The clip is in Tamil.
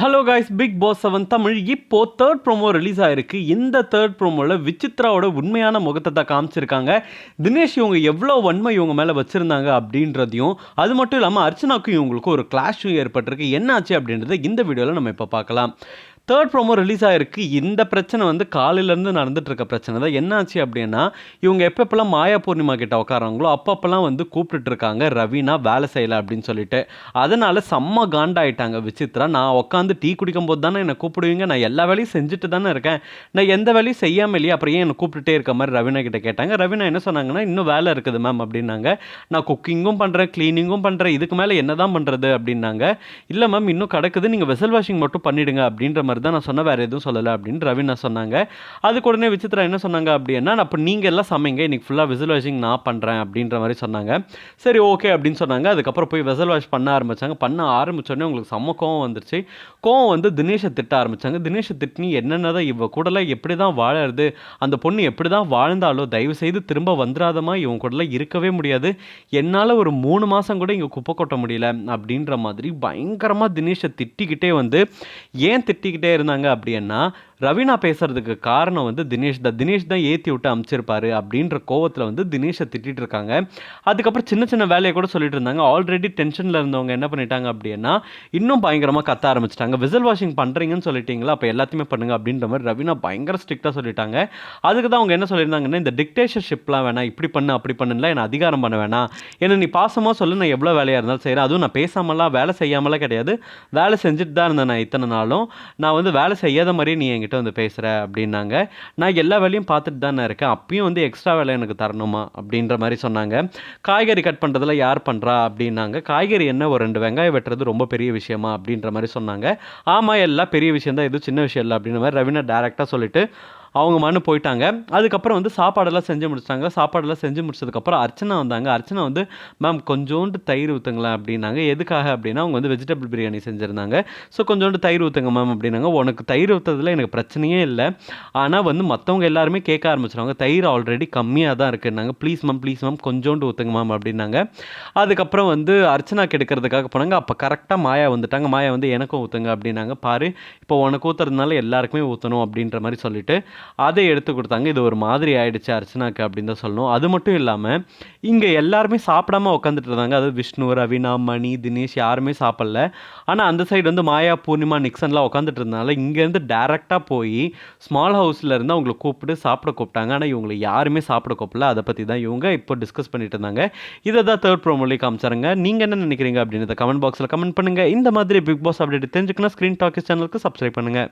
Hello guys, big boss 7 Tamil இப்போ தேர்ட் ப்ரோமோ ரிலீஸ் ஆயிருக்கு. இந்த தேர்ட் ப்ரோமோவில் விசித்ராவோட உண்மையான முகத்தை தான் காமிச்சிருக்காங்க. தினேஷ் இவங்க எவ்வளோ வன்மை இவங்க மேலே வச்சுருந்தாங்க அப்படின்றதையும், அது மட்டும் இல்லாமல் அர்ச்சனாக்கும் இவங்களுக்கும் ஒரு கிளாஷும் ஏற்பட்டிருக்கு. என்னாச்சு அப்படின்றத இந்த வீடியோவில் நம்ம இப்போ பார்க்கலாம். தேர்ட் ப்ரோமோ ரிலீஸ் ஆகிருக்கு. இந்த பிரச்சனை வந்து காலையிலேருந்து நடந்துட்டு இருக்க பிரச்சனை தான். என்னாச்சு அப்படின்னா, இவங்க எப்பப்பெல்லாம் மாயா பூர்ணிமா கிட்ட உட்காராங்களோ அப்பப்பெல்லாம் வந்து கூப்பிட்டுட்டு இருக்காங்க ரவீனா வேலை செய்யலை அப்படின்னு சொல்லிட்டு. அதனால் செம்ம காண்டாயிட்டாங்க விசித்ரா. நான் உட்காந்து டீ குடிக்கும் போது தானே என்னை கூப்பிடுவீங்க, நான் எல்லா வேலையும் செஞ்சுட்டு தானே இருக்கேன், நான் எந்த வேலையும் செய்யாமல் இல்லையா, அப்புறம் ஏன் என்னை கூப்பிட்டுட்டே இருக்க மாதிரி ரவீனா கிட்ட கேட்டாங்க. ரவீனா என்ன சொன்னாங்கன்னா, இன்னும் வேலை இருக்குது மேம் அப்படின்னாங்க. நான் குக்கிங்கும் பண்ணுறேன், க்ளீனிங்கும் பண்ணுறேன், இதுக்கு மேலே என்ன தான் பண்ணுறது அப்படின்னாங்க. இல்லை மேம் இன்னும் கிடக்குது, நீங்கள் வெசல் வாஷிங் மட்டும் பண்ணிவிடுங்க அப்படின்ற மாதிரி தான் நான் சொன்னேன், வேறு எதுவும் சொல்லலை அப்படின்னு ரவீனா சொன்னாங்க. அதுக்கு உடனே விசித்ரா என்ன சொன்னாங்க அப்படின்னா, அப்போ நீங்கள் எல்லாம் சமைங்க, இன்னைக்கு ஃபுல்லாக வெசல் வாஷிங் நான் பண்ணுறேன் அப்படின்ற மாதிரி சொன்னாங்க. சரி ஓகே அப்படின்னு சொன்னாங்க. அதுக்கப்புறம் போய் வெசல் வாஷ் பண்ண ஆரம்பித்தாங்க. பண்ண ஆரம்பித்தோடனே உங்களுக்கு செம்ம கோவம் வந்துருச்சு. கோவம் வந்து தினேஷை திட்ட ஆரம்பித்தாங்க. தினேஷை திட்டினி என்னென்ன தான் இவ கூடலாம் எப்படி தான் வாழறது, அந்த பொண்ணு எப்படி தான் வாழ்ந்தாலோ தயவு செய்து திரும்ப வந்துடாதமா, இவன் கூடலாம் இருக்கவே முடியாது, என்னால் ஒரு 3 மாதம் கூட இங்கே குப்பை கொட்ட முடியல அப்படின்ற மாதிரி பயங்கரமாக தினேஷை திட்டிக்கிட்டே வந்து, ஏன் திட்டிக்கிட்டே இருந்தாங்க அப்படின்னா, ரவீனா பேசுறதுக்கு காரணம் வந்து தினேஷ் தான் ஏற்றி விட்டு அமுச்சிருப்பாரு அப்படின்ற கோவத்தில் வந்து தினேஷை திட்டிட்டு இருக்காங்க. அதுக்கப்புறம் சின்ன சின்ன வேலையை கூட சொல்லிட்டு இருந்தாங்க. ஆல்ரெடி டென்ஷனில் இருந்தவங்க என்ன பண்ணிட்டாங்க அப்படின்னா, இன்னும் பயங்கரமாக கத்த ஆரம்பிச்சிட்டாங்க. விசில் வாஷிங் பண்ணுறீங்கன்னு சொல்லிட்டீங்களா, அப்போ எல்லாத்தையுமே பண்ணுங்க அப்படின்ற மாதிரி ரவீனா பயங்கர ஸ்ட்ரிக்டாக சொல்லிட்டாங்க. அதுக்கு தான் அவங்க என்ன சொல்லியிருந்தாங்கன்னா, இந்த டிக்டேஷன்ஷிப்லாம் வேணாம், இப்படி பண்ணு அப்படி பண்ணுலாம் என்னை அதிகாரம் பண்ண வேணாம், என்ன நீ பாசமாக சொல்லு, நான் எவ்வளோ வேலையாக இருந்தாலும் செய்கிறேன், அதுவும் நான் பேசாமலாம் வேலை செய்யாமலாம் கிடையாது, வேலை செஞ்சுட்டு தான் இருந்தேன் நான் இத்தனை நாளும், நான் வந்து வேலை செய்யாத மாதிரியே நீ என்கிட்ட வந்து பேசுகிற அப்படின்னாங்க. நான் எல்லா வேலையும் பார்த்துட்டு தானே இருக்கேன், அப்பயும் வந்து எக்ஸ்ட்ரா வேலை எனக்கு தரணுமா அப்படின்ற மாதிரி சொன்னாங்க. காய்கறி கட் பண்ணுறதுல யார் பண்ணுறா அப்படின்னாங்க. காய்கறி என்ன ஒரு 2 வெங்காயம் வெட்டுறது ரொம்ப பெரிய விஷயமா அப்படின்ற மாதிரி சொன்னாங்க. ஆமாம் எல்லாம் பெரிய விஷயம் தான், எதுவும் சின்ன விஷயம் இல்லை அப்படின்ற மாதிரி ரவீனா டேரெக்டாக சொல்லிட்டு அவங்க மனு போயிட்டாங்க. அதுக்கப்புறம் வந்து சாப்பாடெல்லாம் செஞ்சு முடிச்சிட்டாங்க. சாப்பாடெல்லாம் செஞ்சு முடிச்சதுக்கப்புறம் அர்ச்சனா வந்தாங்க. அர்ச்சனா வந்து மேம் கொஞ்சோண்டு தயிர் ஊற்றுங்களேன் அப்படின்னாங்க. எதுக்காக அப்படின்னா, அவங்க வந்து வெஜிடபிள் பிரியாணி செஞ்சுருந்தாங்க. ஸோ கொஞ்சோண்டு தயிர் ஊற்றுங்க மேம் அப்படின்னாங்க. உனக்கு தயிர் ஊற்றுறதுல எனக்கு பிரச்சனையே இல்லை, ஆனால் வந்து மற்றவங்க எல்லாருமே கேட்க ஆரம்பிச்சிருவாங்க, தயிர் ஆல்ரெடி கம்மியாக தான் இருக்குன்னாங்க. ப்ளீஸ் மேம் கொஞ்சோண்டு ஊற்றுங்க மேம் அப்படின்னாங்க. அதுக்கப்புறம் வந்து அர்ச்சனா கெடுக்கிறதுக்காக போனாங்க. அப்போ கரெக்டாக மாயா வந்துட்டாங்க. மாயா வந்து எனக்கும் ஊற்றுங்க அப்படின்னாங்க. பாரு இப்போ உனக்கு ஊற்றுறதுனால எல்லாருக்குமே ஊற்றணும் அப்படின்ற மாதிரி சொல்லிட்டு அதை எடுத்து கொடுத்தாங்க. இது ஒரு மாதிரி ஆயிடுச்சு அர்ச்சனாக்கு அப்படின்னு தான் சொல்லணும். அது மட்டும் இல்லாமல் இங்கே எல்லாருமே சாப்பிடாம உட்காந்துட்டு இருந்தாங்க. அதாவது விஷ்ணு, ரவீனா, மணி, தினேஷ் யாருமே சாப்பிடல. ஆனால் அந்த சைடு வந்து மாயா, பூர்ணிமா, நிக்சன்லாம் உட்காந்துட்டு இருந்தனால இங்கேருந்து டேரெக்டாக போய் ஸ்மால் ஹவுஸில் இருந்து அவங்களை கூப்பிட்டு சாப்பிட கூப்பிட்டாங்க. ஆனால் இவங்களை யாருமே சாப்பிட கூப்பிடல. அதை பற்றி தான் இவங்க இப்போ டிஸ்கஸ் பண்ணிட்டு இருந்தாங்க. இதை தான் தேர்ட் ப்ரோமோலி காமிச்சாருங்க. நீங்கள் என்ன நினைக்கிறீங்க அப்படின்றத கமெண்ட் பாக்ஸில் கமெண்ட் பண்ணுங்கள். இந்த மாதிரி பிக் பாஸ் அப்டேட் தெரிஞ்சுக்கணும் ஸ்க்ரீன் டாக்கிஸ் சேனலுக்கு சப்ஸ்கிரைப் பண்ணுங்கள்.